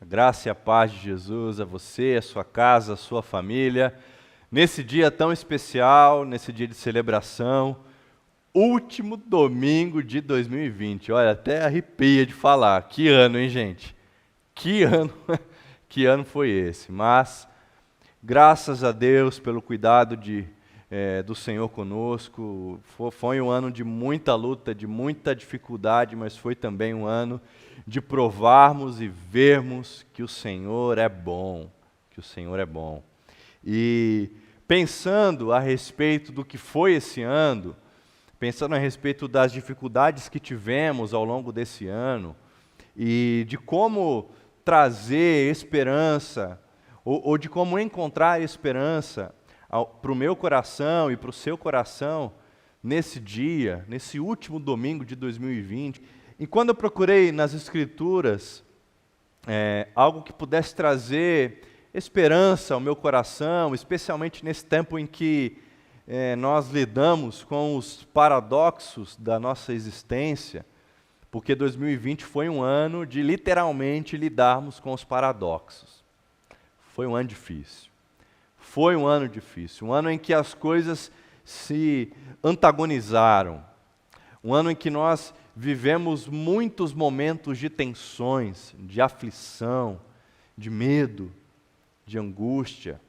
Graça e a paz de Jesus a você, a sua casa, a sua família. Nesse dia tão especial, nesse dia de celebração, último domingo de 2020. Olha, até arrepia de falar. Que ano, hein, gente? Que ano, que ano foi esse? Mas, graças a Deus pelo cuidado do Senhor conosco, foi um ano de muita luta, de muita dificuldade, mas foi também um ano de provarmos e vermos que o Senhor é bom, que o Senhor é bom. E pensando a respeito do que foi esse ano, pensando a respeito das dificuldades que tivemos ao longo desse ano e de como trazer esperança ou de como encontrar esperança para o meu coração e para o seu coração nesse dia, nesse último domingo de 2020. E quando eu procurei nas Escrituras algo que pudesse trazer esperança ao meu coração, especialmente nesse tempo em que nós lidamos com os paradoxos da nossa existência, porque 2020 foi um ano de literalmente lidarmos com os paradoxos. Foi um ano difícil. Foi um ano difícil, um ano em que as coisas se antagonizaram, um ano em que nós vivemos muitos momentos de tensões, de aflição, de medo, de angústia,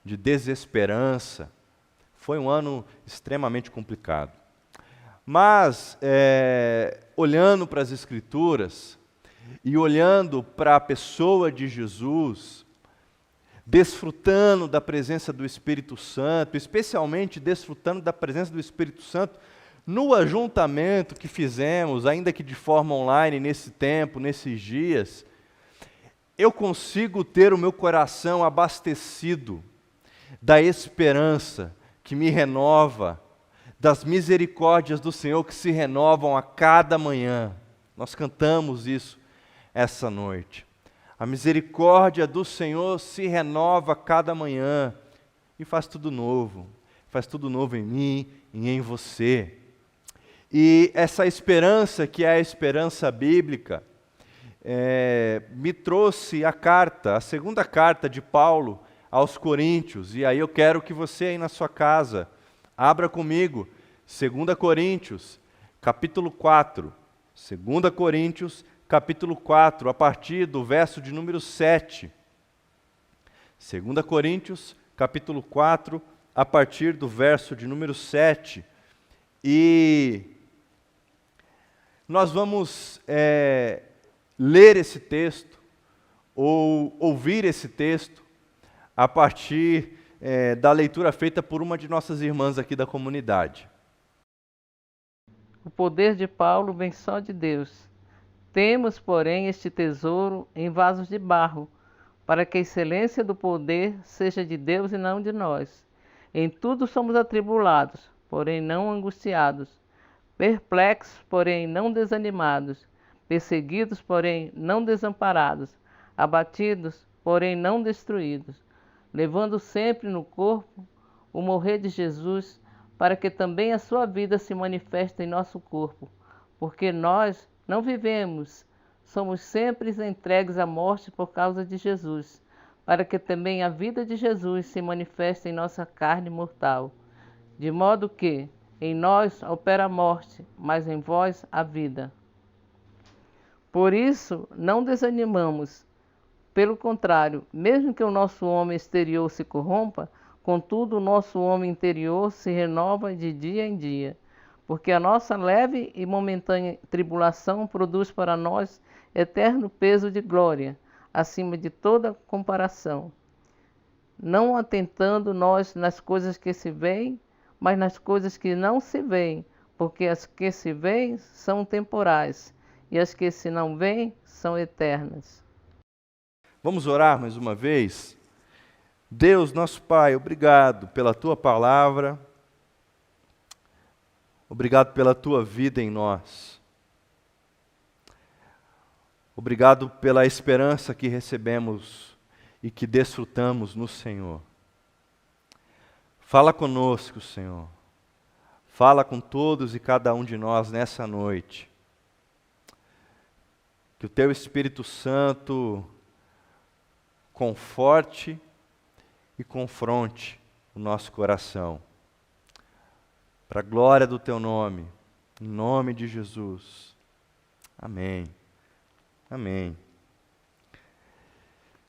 de desesperança. Foi um ano extremamente complicado. Mas, olhando para as Escrituras e olhando para a pessoa de Jesus, desfrutando da presença do Espírito Santo, especialmente desfrutando da presença do Espírito Santo no ajuntamento que fizemos, ainda que de forma online, nesse tempo, nesses dias, eu consigo ter o meu coração abastecido da esperança que me renova, das misericórdias do Senhor que se renovam a cada manhã. Nós cantamos isso essa noite. A misericórdia do Senhor se renova a cada manhã e faz tudo novo em mim e em você. E essa esperança, que é a esperança bíblica, me trouxe a segunda carta de Paulo aos Coríntios, e aí eu quero que você aí na sua casa abra comigo, 2 Coríntios, capítulo 4, 2 Coríntios, capítulo 4, a partir do verso de número 7. 2 Coríntios, capítulo 4, a partir do verso de número 7. E nós vamos ler esse texto, ou ouvir esse texto, a partir da leitura feita por uma de nossas irmãs aqui da comunidade. O poder de Paulo vem só de Deus. Temos, porém, este tesouro em vasos de barro, para que a excelência do poder seja de Deus e não de nós. Em tudo somos atribulados, porém não angustiados, perplexos, porém não desanimados, perseguidos, porém não desamparados, abatidos, porém não destruídos, levando sempre no corpo o morrer de Jesus, para que também a sua vida se manifeste em nosso corpo, porque nós não vivemos, somos sempre entregues à morte por causa de Jesus, para que também a vida de Jesus se manifeste em nossa carne mortal. De modo que em nós opera a morte, mas em vós a vida. Por isso, não desanimamos. Pelo contrário, mesmo que o nosso homem exterior se corrompa, contudo o nosso homem interior se renova de dia em dia. Porque a nossa leve e momentânea tribulação produz para nós eterno peso de glória, acima de toda comparação. Não atentando nós nas coisas que se veem, mas nas coisas que não se veem, porque as que se veem são temporais, e as que se não veem são eternas. Vamos orar mais uma vez? Deus, nosso Pai, obrigado pela Tua palavra, obrigado pela Tua vida em nós. Obrigado pela esperança que recebemos e que desfrutamos no Senhor. Fala conosco, Senhor. Fala com todos e cada um de nós nessa noite. Que o Teu Espírito Santo conforte e confronte o nosso coração. Para a glória do teu nome, em nome de Jesus. Amém. Amém.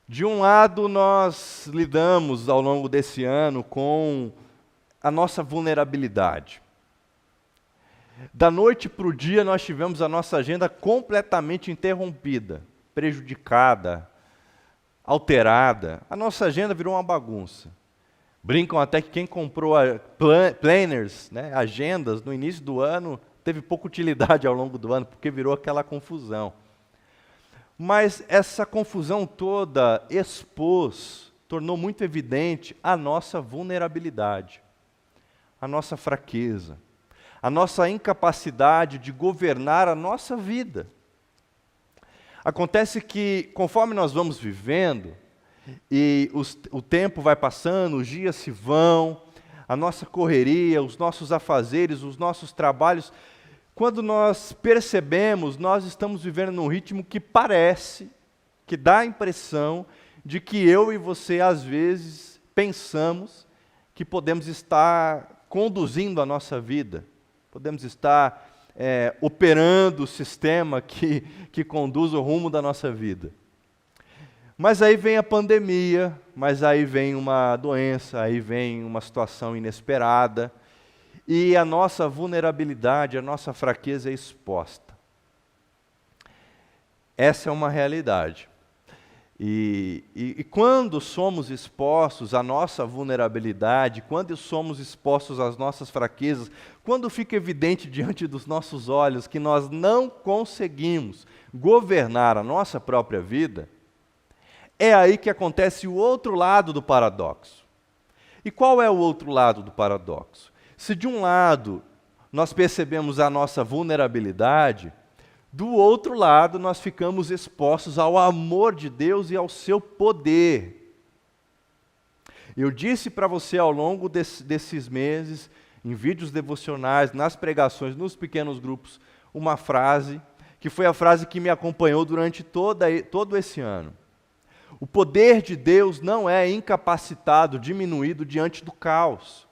De um lado, nós lidamos ao longo desse ano com a nossa vulnerabilidade. Da noite para o dia, nós tivemos a nossa agenda completamente interrompida, prejudicada, alterada. A nossa agenda virou uma bagunça. Brincam até que quem comprou planners, né, agendas, no início do ano, teve pouca utilidade ao longo do ano, porque virou aquela confusão. Mas essa confusão toda tornou muito evidente a nossa vulnerabilidade, a nossa fraqueza, a nossa incapacidade de governar a nossa vida. Acontece que, conforme nós vamos vivendo, e o tempo vai passando, os dias se vão, a nossa correria, os nossos afazeres, os nossos trabalhos, quando nós percebemos, nós estamos vivendo num ritmo que parece, que dá a impressão de que eu e você, às vezes, pensamos que podemos estar conduzindo a nossa vida, podemos estar operando o sistema que conduz o rumo da nossa vida. Mas aí vem a pandemia, mas aí vem uma doença, aí vem uma situação inesperada, e a nossa vulnerabilidade, a nossa fraqueza é exposta. Essa é uma realidade. E quando somos expostos à nossa vulnerabilidade, quando somos expostos às nossas fraquezas, quando fica evidente diante dos nossos olhos que nós não conseguimos governar a nossa própria vida, é aí que acontece o outro lado do paradoxo. E qual é o outro lado do paradoxo? Se de um lado nós percebemos a nossa vulnerabilidade, do outro lado nós ficamos expostos ao amor de Deus e ao seu poder. Eu disse para você ao longo desses meses, em vídeos devocionais, nas pregações, nos pequenos grupos, uma frase, que foi a frase que me acompanhou durante todo esse ano. O poder de Deus não é incapacitado, diminuído diante do caos.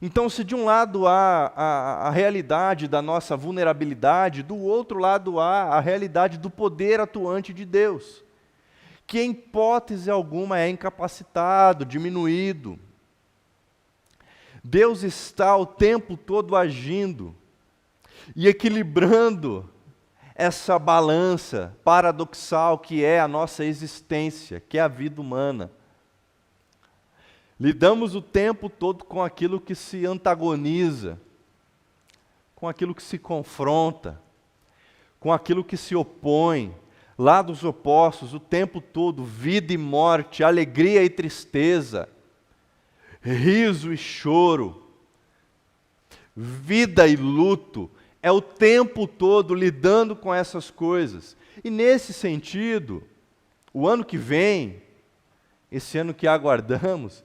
Então, se de um lado há a realidade da nossa vulnerabilidade, do outro lado há a realidade do poder atuante de Deus, que em hipótese alguma é incapacitado, diminuído. Deus está o tempo todo agindo e equilibrando essa balança paradoxal que é a nossa existência, que é a vida humana. Lidamos o tempo todo com aquilo que se antagoniza, com aquilo que se confronta, com aquilo que se opõe, lados opostos o tempo todo, vida e morte, alegria e tristeza, riso e choro, vida e luto. É o tempo todo lidando com essas coisas. E nesse sentido, o ano que vem, esse ano que aguardamos,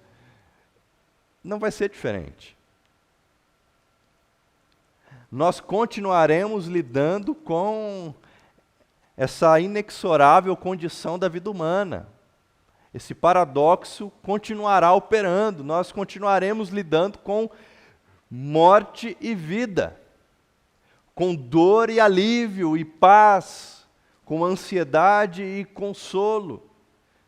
não vai ser diferente. Nós continuaremos lidando com essa inexorável condição da vida humana. Esse paradoxo continuará operando. Nós continuaremos lidando com morte e vida, com dor e alívio e paz, com ansiedade e consolo.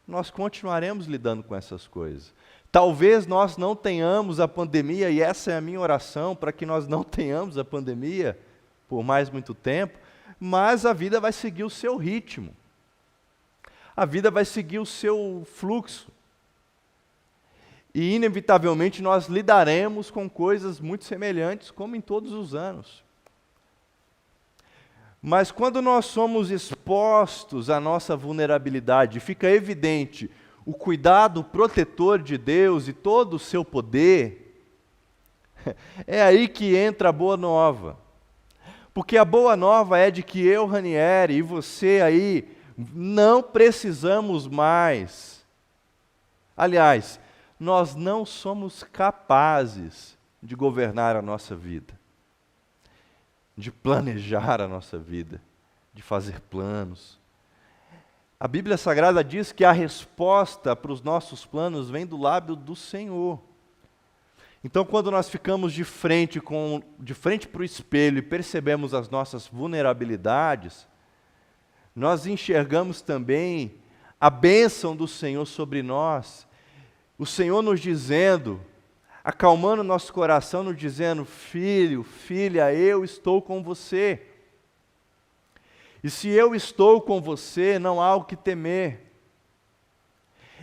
Nós continuaremos lidando com essas coisas. Talvez nós não tenhamos a pandemia, e essa é a minha oração, para que nós não tenhamos a pandemia por mais muito tempo, mas a vida vai seguir o seu ritmo. A vida vai seguir o seu fluxo. E inevitavelmente nós lidaremos com coisas muito semelhantes, como em todos os anos. Mas quando nós somos expostos à nossa vulnerabilidade, fica evidente o cuidado protetor de Deus e todo o seu poder, é aí que entra a boa nova. Porque a boa nova é de que eu, Ranieri, e você aí, não precisamos mais. Aliás, nós não somos capazes de governar a nossa vida, de planejar a nossa vida, de fazer planos. A Bíblia Sagrada diz que a resposta para os nossos planos vem do lábio do Senhor. Então, quando nós ficamos de frente para o espelho e percebemos as nossas vulnerabilidades, nós enxergamos também a bênção do Senhor sobre nós, o Senhor nos dizendo, acalmando nosso coração, nos dizendo: filho, filha, eu estou com você. E se eu estou com você, não há o que temer.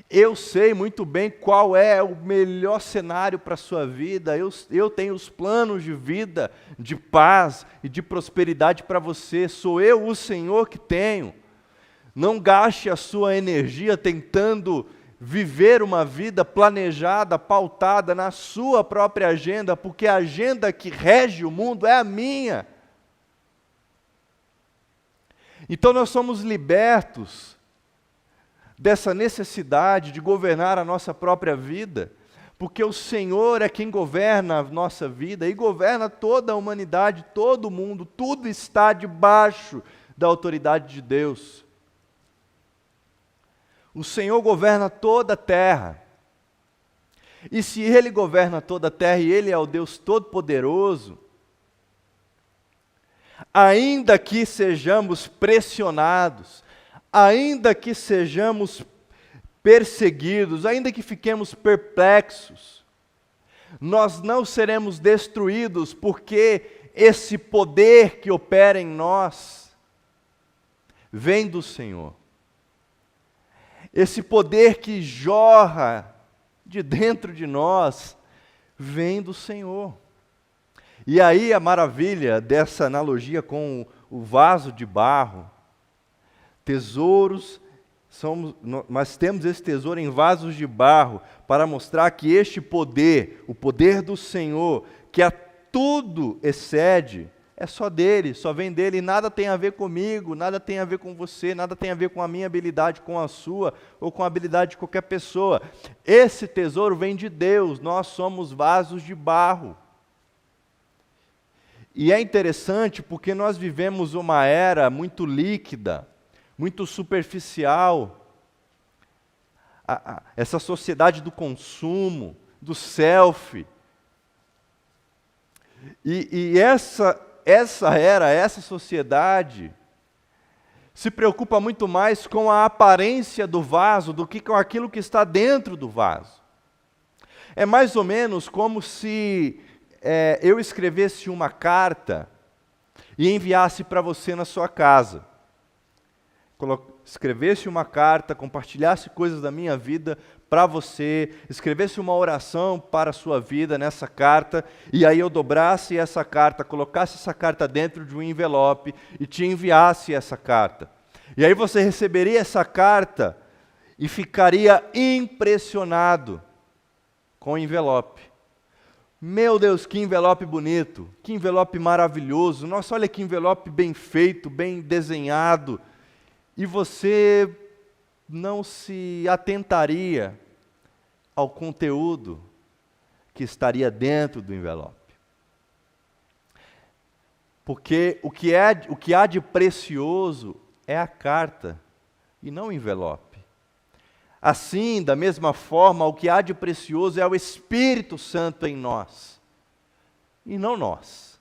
Eu sei muito bem qual é o melhor cenário para a sua vida. Eu tenho os planos de vida, de paz e de prosperidade para você. Sou eu, o Senhor, que tenho. Não gaste a sua energia tentando viver uma vida planejada, pautada na sua própria agenda, porque a agenda que rege o mundo é a minha. Então nós somos libertos dessa necessidade de governar a nossa própria vida, porque o Senhor é quem governa a nossa vida e governa toda a humanidade, todo o mundo, tudo está debaixo da autoridade de Deus. O Senhor governa toda a terra. E se Ele governa toda a terra e Ele é o Deus Todo-Poderoso, ainda que sejamos pressionados, ainda que sejamos perseguidos, ainda que fiquemos perplexos, nós não seremos destruídos, porque esse poder que opera em nós vem do Senhor. Esse poder que jorra de dentro de nós vem do Senhor. E aí a maravilha dessa analogia com o vaso de barro, tesouros, nós temos esse tesouro em vasos de barro para mostrar que este poder, o poder do Senhor, que a tudo excede, é só dele, só vem dele, e nada tem a ver comigo, nada tem a ver com você, nada tem a ver com a minha habilidade, com a sua, ou com a habilidade de qualquer pessoa. Esse tesouro vem de Deus, nós somos vasos de barro. E é interessante porque nós vivemos uma era muito líquida, muito superficial, essa sociedade do consumo, do selfie. E essa sociedade se preocupa muito mais com a aparência do vaso do que com aquilo que está dentro do vaso. É mais ou menos como se eu escrevesse uma carta e enviasse para você na sua casa. Escrevesse uma carta, compartilhasse coisas da minha vida para você, escrevesse uma oração para a sua vida nessa carta, e aí eu dobrasse essa carta, colocasse essa carta dentro de um envelope e te enviasse essa carta. E aí você receberia essa carta e ficaria impressionado com o envelope. Meu Deus, que envelope bonito, que envelope maravilhoso, nossa, olha que envelope bem feito, bem desenhado. E você não se atentaria ao conteúdo que estaria dentro do envelope. Porque o que há de precioso é a carta e não o envelope. Assim, da mesma forma, o que há de precioso é o Espírito Santo em nós, e não nós.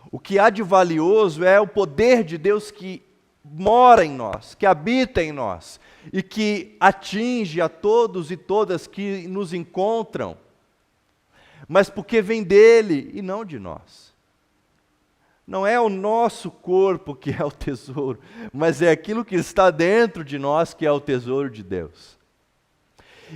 O que há de valioso é o poder de Deus que mora em nós, que habita em nós, e que atinge a todos e todas que nos encontram, mas porque vem dele e não de nós. Não é o nosso corpo que é o tesouro, mas é aquilo que está dentro de nós que é o tesouro de Deus.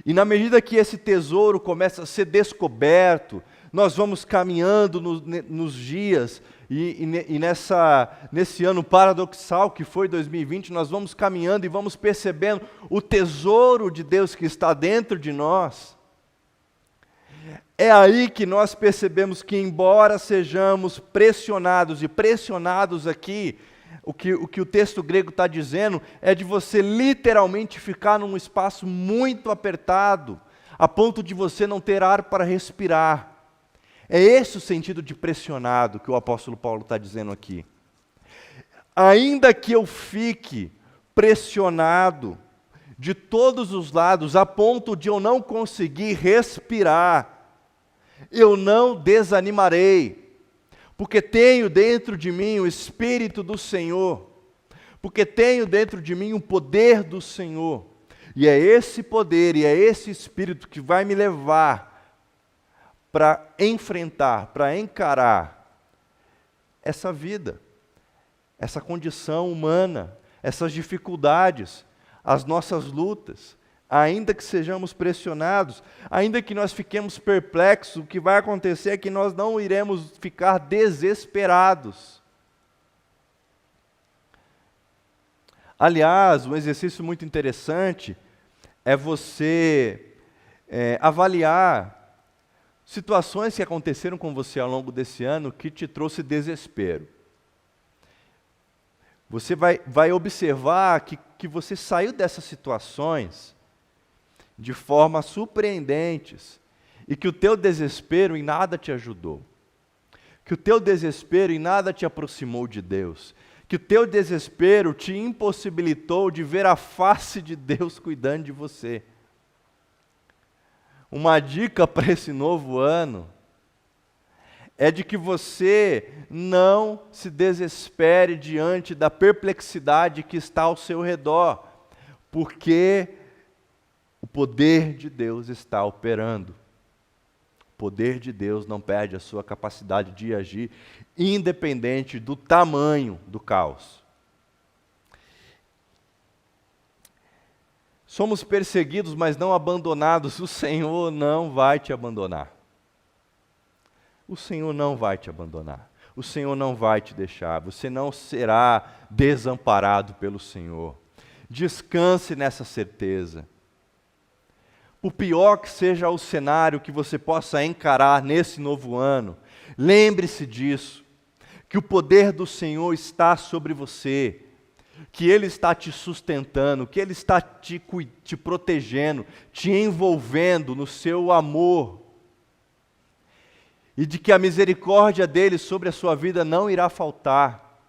E na medida que esse tesouro começa a ser descoberto, nós vamos caminhando nos dias, e nesse ano paradoxal que foi 2020, nós vamos caminhando e vamos percebendo o tesouro de Deus que está dentro de nós. É aí que nós percebemos que, embora sejamos pressionados, e pressionados aqui, o que o texto grego está dizendo é de você literalmente ficar num espaço muito apertado, a ponto de você não ter ar para respirar. É esse o sentido de pressionado que o apóstolo Paulo está dizendo aqui. Ainda que eu fique pressionado de todos os lados, a ponto de eu não conseguir respirar, eu não desanimarei, porque tenho dentro de mim o Espírito do Senhor, porque tenho dentro de mim o poder do Senhor, e é esse poder e é esse Espírito que vai me levar para enfrentar, para encarar essa vida, essa condição humana, essas dificuldades, as nossas lutas, ainda que sejamos pressionados, ainda que nós fiquemos perplexos, o que vai acontecer é que nós não iremos ficar desesperados. Aliás, um exercício muito interessante é você avaliar situações que aconteceram com você ao longo desse ano que te trouxe desespero. Você vai observar que você saiu dessas situações de forma surpreendentes e que o teu desespero em nada te ajudou, que o teu desespero em nada te aproximou de Deus, que o teu desespero te impossibilitou de ver a face de Deus cuidando de você. Uma dica para esse novo ano é de que você não se desespere diante da perplexidade que está ao seu redor, porque o poder de Deus está operando. O poder de Deus não perde a sua capacidade de agir, independente do tamanho do caos. Somos perseguidos, mas não abandonados. O Senhor não vai te abandonar. O Senhor não vai te abandonar. O Senhor não vai te deixar. Você não será desamparado pelo Senhor. Descanse nessa certeza. Por pior que seja o cenário que você possa encarar nesse novo ano, lembre-se disso, que o poder do Senhor está sobre você, que Ele está te sustentando, que Ele está te protegendo, te envolvendo no seu amor, e de que a misericórdia dele sobre a sua vida não irá faltar.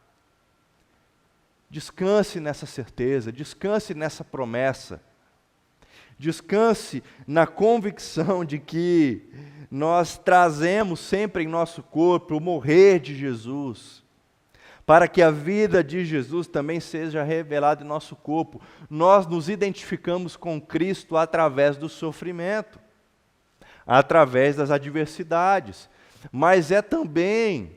Descanse nessa certeza, descanse nessa promessa, descanse na convicção de que nós trazemos sempre em nosso corpo o morrer de Jesus, para que a vida de Jesus também seja revelada em nosso corpo. Nós nos identificamos com Cristo através do sofrimento, através das adversidades, mas é também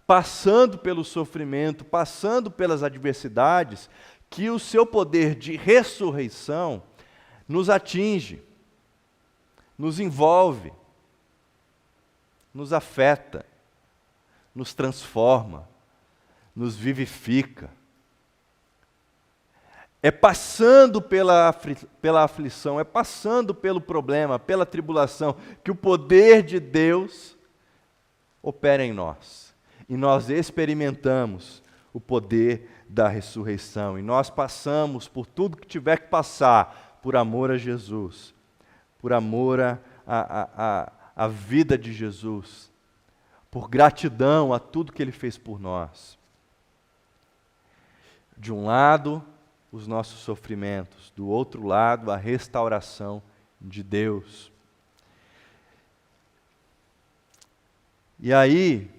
passando pelo sofrimento, passando pelas adversidades, que o seu poder de ressurreição nos atinge, nos envolve, nos afeta, nos transforma, nos vivifica. É passando pela aflição, é passando pelo problema, pela tribulação, que o poder de Deus opera em nós. E nós experimentamos o poder da ressurreição. E nós passamos por tudo que tiver que passar, por amor a Jesus, por amor à vida de Jesus, por gratidão a tudo que Ele fez por nós. De um lado, os nossos sofrimentos, do outro lado, a restauração de Deus. E aí,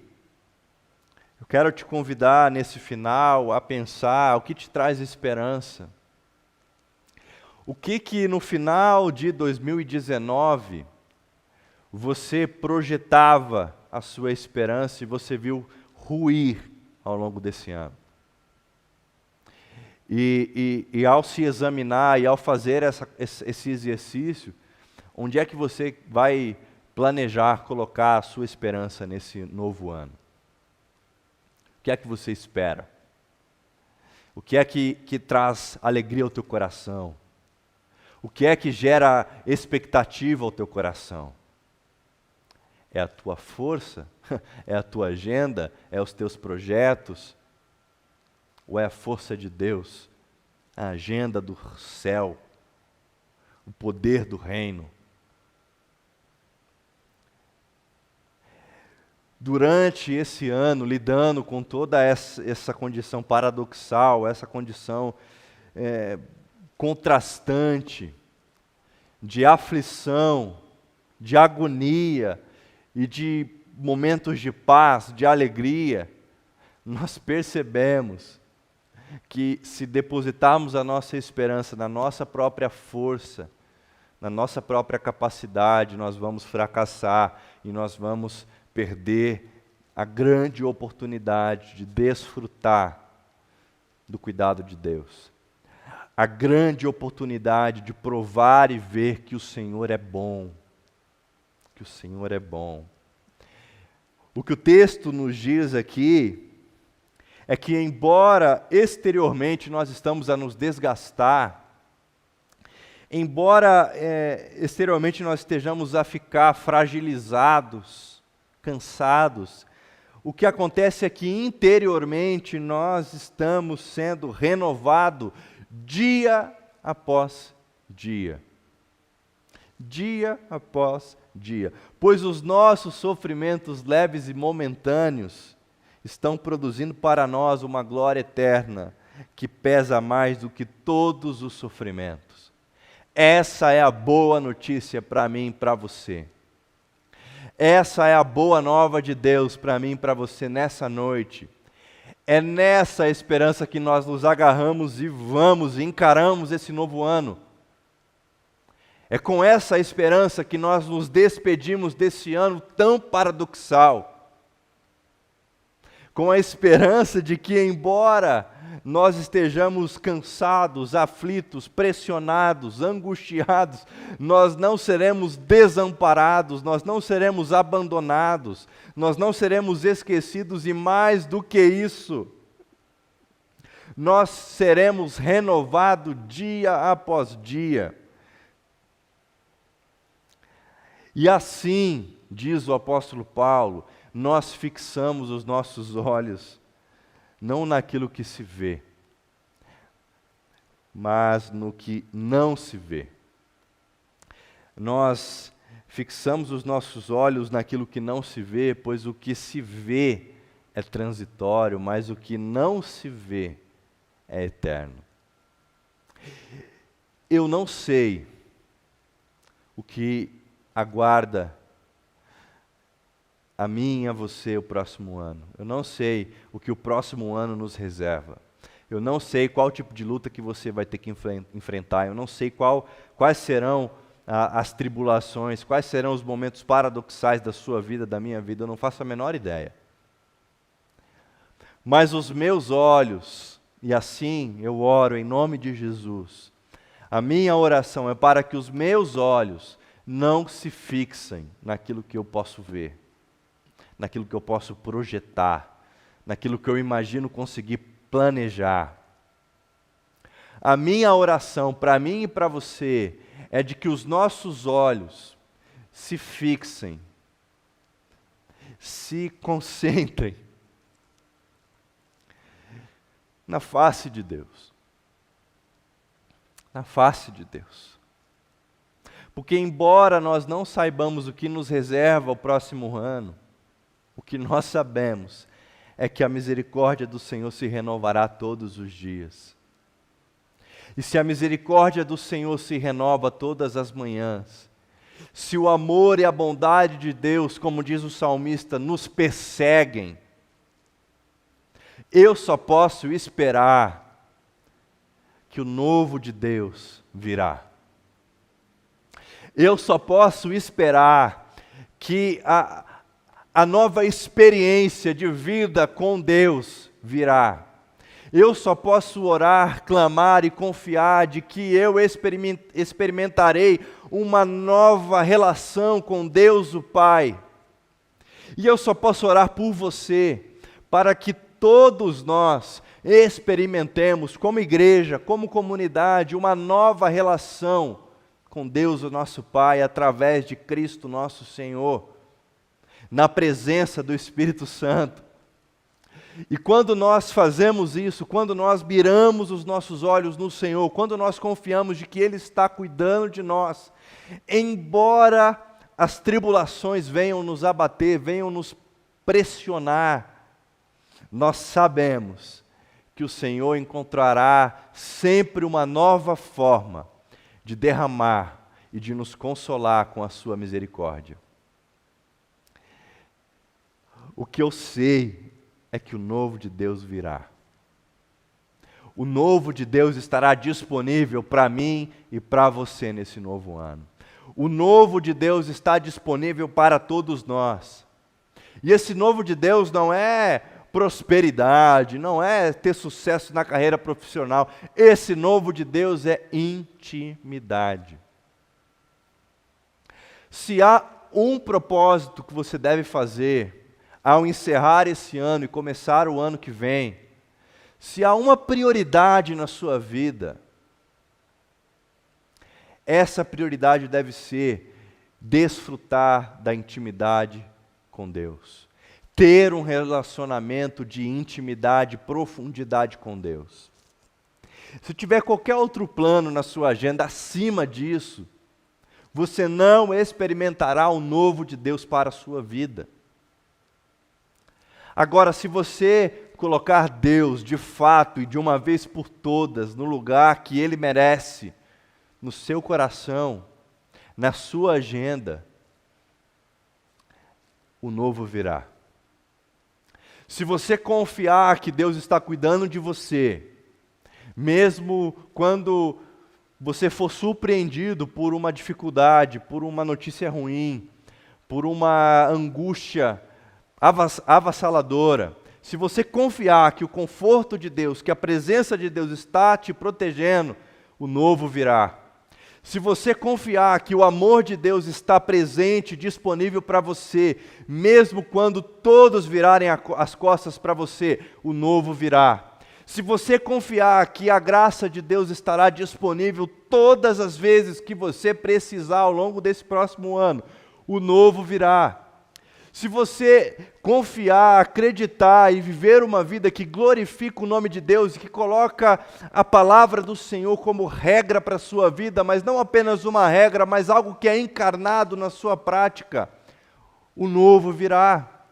eu quero te convidar nesse final a pensar o que te traz esperança. O que no final de 2019 você projetava a sua esperança e você viu ruir ao longo desse ano? E ao se examinar e ao fazer esse exercício, onde é que você vai planejar colocar a sua esperança nesse novo ano? O que é que você espera? O que é que traz alegria ao teu coração? O que é que gera expectativa ao teu coração? É a tua força? É a tua agenda? É os teus projetos? Ou é a força de Deus? A agenda do céu? O poder do reino? Durante esse ano, lidando com toda essa condição paradoxal, essa condição contrastante, de aflição, de agonia e de momentos de paz, de alegria, nós percebemos que se depositarmos a nossa esperança na nossa própria força, na nossa própria capacidade, nós vamos fracassar e nós vamos perder a grande oportunidade de desfrutar do cuidado de Deus. A grande oportunidade de provar e ver que o Senhor é bom. Que o Senhor é bom. O que o texto nos diz aqui é que, embora exteriormente nós estamos a nos desgastar, embora exteriormente nós estejamos a ficar fragilizados, cansados, o que acontece é que interiormente nós estamos sendo renovados dia após dia. Dia após dia. Pois os nossos sofrimentos leves e momentâneos estão produzindo para nós uma glória eterna que pesa mais do que todos os sofrimentos. Essa é a boa notícia para mim e para você. Essa é a boa nova de Deus para mim e para você nessa noite. É nessa esperança que nós nos agarramos e vamos, e encaramos esse novo ano. É com essa esperança que nós nos despedimos desse ano tão paradoxal. Com a esperança de que, embora nós estejamos cansados, aflitos, pressionados, angustiados, nós não seremos desamparados, nós não seremos abandonados, nós não seremos esquecidos e, mais do que isso, nós seremos renovados dia após dia. E assim, diz o apóstolo Paulo, nós fixamos os nossos olhos não naquilo que se vê, mas no que não se vê. Nós fixamos os nossos olhos naquilo que não se vê, pois o que se vê é transitório, mas o que não se vê é eterno. Eu não sei o que aguarda a mim e a você o próximo ano. Eu não sei o que o próximo ano nos reserva. Eu não sei qual tipo de luta que você vai ter que enfrentar. Eu não sei quais serão as tribulações, quais serão os momentos paradoxais da sua vida, da minha vida. Eu não faço a menor ideia. Mas os meus olhos, e assim eu oro em nome de Jesus, a minha oração é para que os meus olhos não se fixem naquilo que eu posso ver, naquilo que eu posso projetar, naquilo que eu imagino conseguir planejar. A minha oração para mim e para você é de que os nossos olhos se fixem, se concentrem na face de Deus. Na face de Deus. Porque embora nós não saibamos o que nos reserva o próximo ano, o que nós sabemos é que a misericórdia do Senhor se renovará todos os dias. E se a misericórdia do Senhor se renova todas as manhãs, se o amor e a bondade de Deus, como diz o salmista, nos perseguem, eu só posso esperar que o novo de Deus virá. Eu só posso esperar que a nova experiência de vida com Deus virá. Eu só posso orar, clamar e confiar de que eu experimentarei uma nova relação com Deus o Pai. E eu só posso orar por você, para que todos nós experimentemos como igreja, como comunidade, uma nova relação com Deus o nosso Pai, através de Cristo nosso Senhor, na presença do Espírito Santo. E quando nós fazemos isso, quando nós miramos os nossos olhos no Senhor, quando nós confiamos de que Ele está cuidando de nós, embora as tribulações venham nos abater, venham nos pressionar, nós sabemos que o Senhor encontrará sempre uma nova forma de derramar e de nos consolar com a sua misericórdia. O que eu sei é que o novo de Deus virá. O novo de Deus estará disponível para mim e para você nesse novo ano. O novo de Deus está disponível para todos nós. E esse novo de Deus não é prosperidade, não é ter sucesso na carreira profissional. Esse novo de Deus é intimidade. Se há um propósito que você deve fazer ao encerrar esse ano e começar o ano que vem, se há uma prioridade na sua vida, essa prioridade deve ser desfrutar da intimidade com Deus. Ter um relacionamento de intimidade, profundidade com Deus. Se tiver qualquer outro plano na sua agenda acima disso, você não experimentará o novo de Deus para a sua vida. Agora, se você colocar Deus de fato e de uma vez por todas no lugar que Ele merece, no seu coração, na sua agenda, o novo virá. Se você confiar que Deus está cuidando de você, mesmo quando você for surpreendido por uma dificuldade, por uma notícia ruim, por uma angústia avassaladora, se você confiar que o conforto de Deus, que a presença de Deus está te protegendo, o novo virá. Se você confiar que o amor de Deus está presente, disponível para você, mesmo quando todos virarem as costas para você, o novo virá. Se você confiar que a graça de Deus estará disponível todas as vezes que você precisar ao longo desse próximo ano, o novo virá. Se você confiar, acreditar e viver uma vida que glorifica o nome de Deus e que coloca a palavra do Senhor como regra para a sua vida, mas não apenas uma regra, mas algo que é encarnado na sua prática, o novo virá.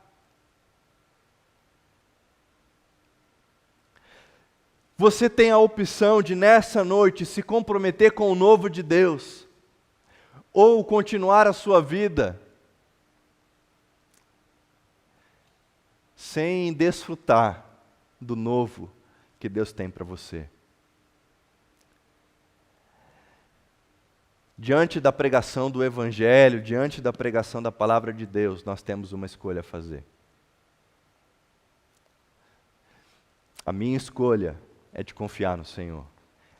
Você tem a opção de nessa noite se comprometer com o novo de Deus, ou continuar a sua vida sem desfrutar do novo que Deus tem para você. Diante da pregação do Evangelho, diante da pregação da Palavra de Deus, nós temos uma escolha a fazer. A minha escolha é de confiar no Senhor.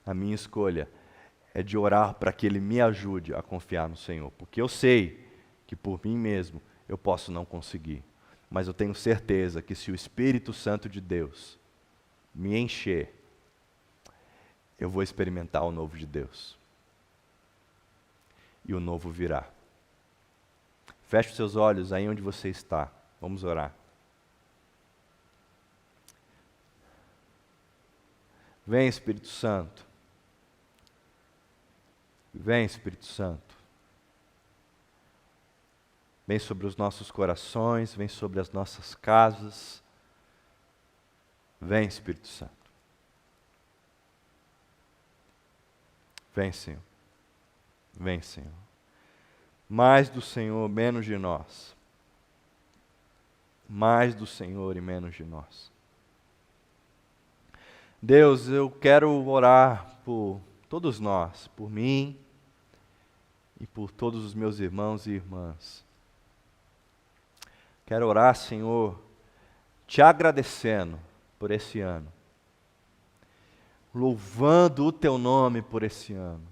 A minha escolha é de orar para que Ele me ajude a confiar no Senhor, porque eu sei que por mim mesmo eu posso não conseguir. Mas eu tenho certeza que se o Espírito Santo de Deus me encher, eu vou experimentar o novo de Deus. E o novo virá. Feche os seus olhos aí onde você está. Vamos orar. Vem, Espírito Santo. Vem, Espírito Santo. Vem sobre os nossos corações, vem sobre as nossas casas. Vem, Espírito Santo. Vem, Senhor. Vem, Senhor. Mais do Senhor, menos de nós. Mais do Senhor e menos de nós. Deus, eu quero orar por todos nós, por mim e por todos os meus irmãos e irmãs. Quero orar, Senhor, te agradecendo por esse ano, louvando o Teu nome por esse ano,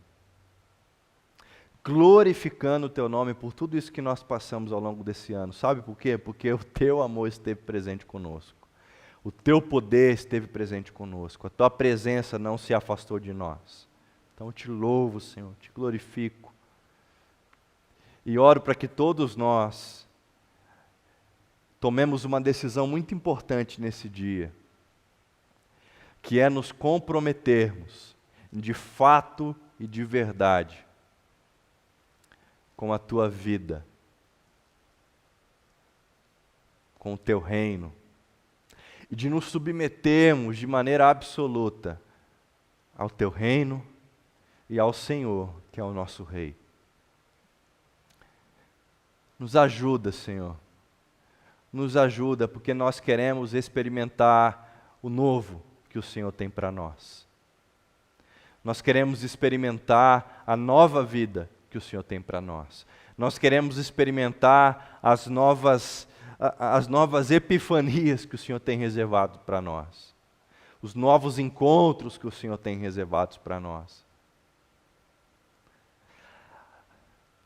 glorificando o Teu nome por tudo isso que nós passamos ao longo desse ano. Sabe por quê? Porque o Teu amor esteve presente conosco, o Teu poder esteve presente conosco, a Tua presença não se afastou de nós. Então eu te louvo, Senhor, te glorifico e oro para que todos nós tomemos uma decisão muito importante nesse dia, que é nos comprometermos de fato e de verdade com a Tua vida, com o Teu reino, e de nos submetermos de maneira absoluta ao Teu reino e ao Senhor, que é o nosso Rei. Nos ajuda, Senhor. Nos ajuda, porque nós queremos experimentar o novo que o Senhor tem para nós. Nós queremos experimentar a nova vida que o Senhor tem para nós. Nós queremos experimentar as novas epifanias que o Senhor tem reservado para nós. Os novos encontros que o Senhor tem reservados para nós.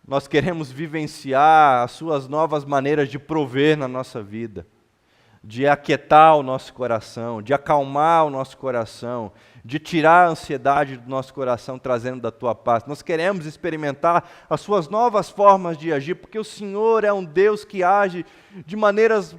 Nós queremos vivenciar as suas novas maneiras de prover na nossa vida, de aquietar o nosso coração, de acalmar o nosso coração, de tirar a ansiedade do nosso coração, trazendo da Tua paz. Nós queremos experimentar as suas novas formas de agir, porque o Senhor é um Deus que age de maneiras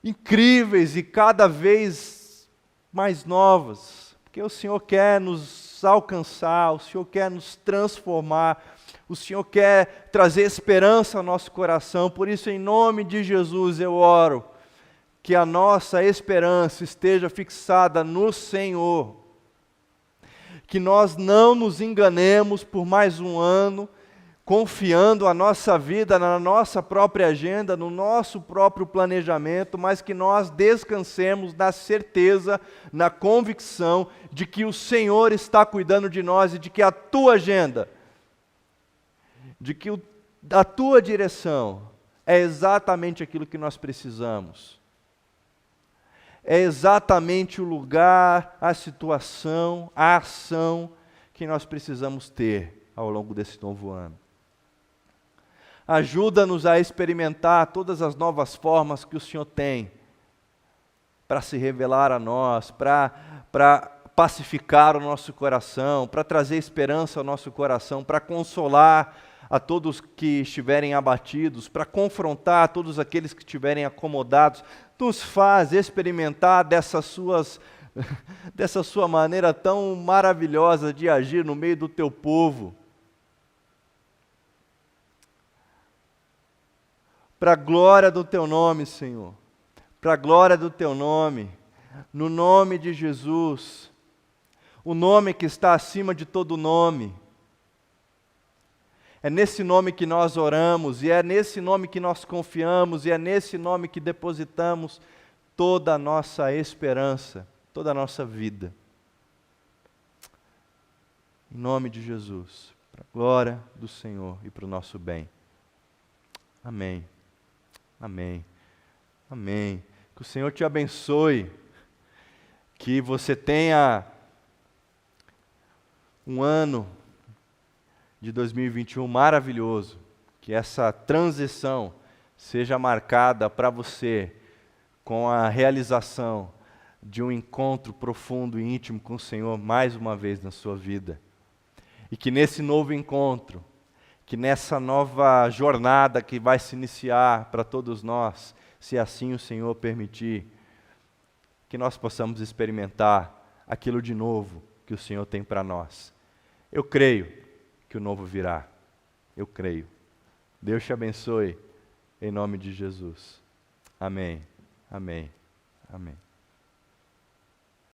incríveis e cada vez mais novas, porque o Senhor quer nos alcançar, o Senhor quer nos transformar, o Senhor quer trazer esperança ao nosso coração. Por isso, em nome de Jesus, eu oro que a nossa esperança esteja fixada no Senhor. Que nós não nos enganemos por mais um ano, confiando a nossa vida na nossa própria agenda, no nosso próprio planejamento, mas que nós descansemos na certeza, na convicção de que o Senhor está cuidando de nós e de que a Tua agenda, de que a Tua direção é exatamente aquilo que nós precisamos. É exatamente o lugar, a situação, a ação que nós precisamos ter ao longo desse novo ano. Ajuda-nos a experimentar todas as novas formas que o Senhor tem para se revelar a nós, para pacificar o nosso coração, para trazer esperança ao nosso coração, para consolar a todos que estiverem abatidos, para confrontar todos aqueles que estiverem acomodados. Nos faz experimentar dessa sua maneira tão maravilhosa de agir no meio do Teu povo. Para a glória do Teu nome, Senhor, para a glória do Teu nome, no nome de Jesus, o nome que está acima de todo nome. É nesse nome que nós oramos, e é nesse nome que nós confiamos, e é nesse nome que depositamos toda a nossa esperança, toda a nossa vida. Em nome de Jesus, para a glória do Senhor e para o nosso bem. Amém. Amém. Amém. Que o Senhor te abençoe, que você tenha um ano de 2021 maravilhoso, que essa transição seja marcada para você com a realização de um encontro profundo e íntimo com o Senhor mais uma vez na sua vida. E que nesse novo encontro, que nessa nova jornada que vai se iniciar para todos nós, se assim o Senhor permitir, que nós possamos experimentar aquilo de novo que o Senhor tem para nós. Eu creio que o novo virá. Eu creio. Deus te abençoe, em nome de Jesus. Amém. Amém. Amém.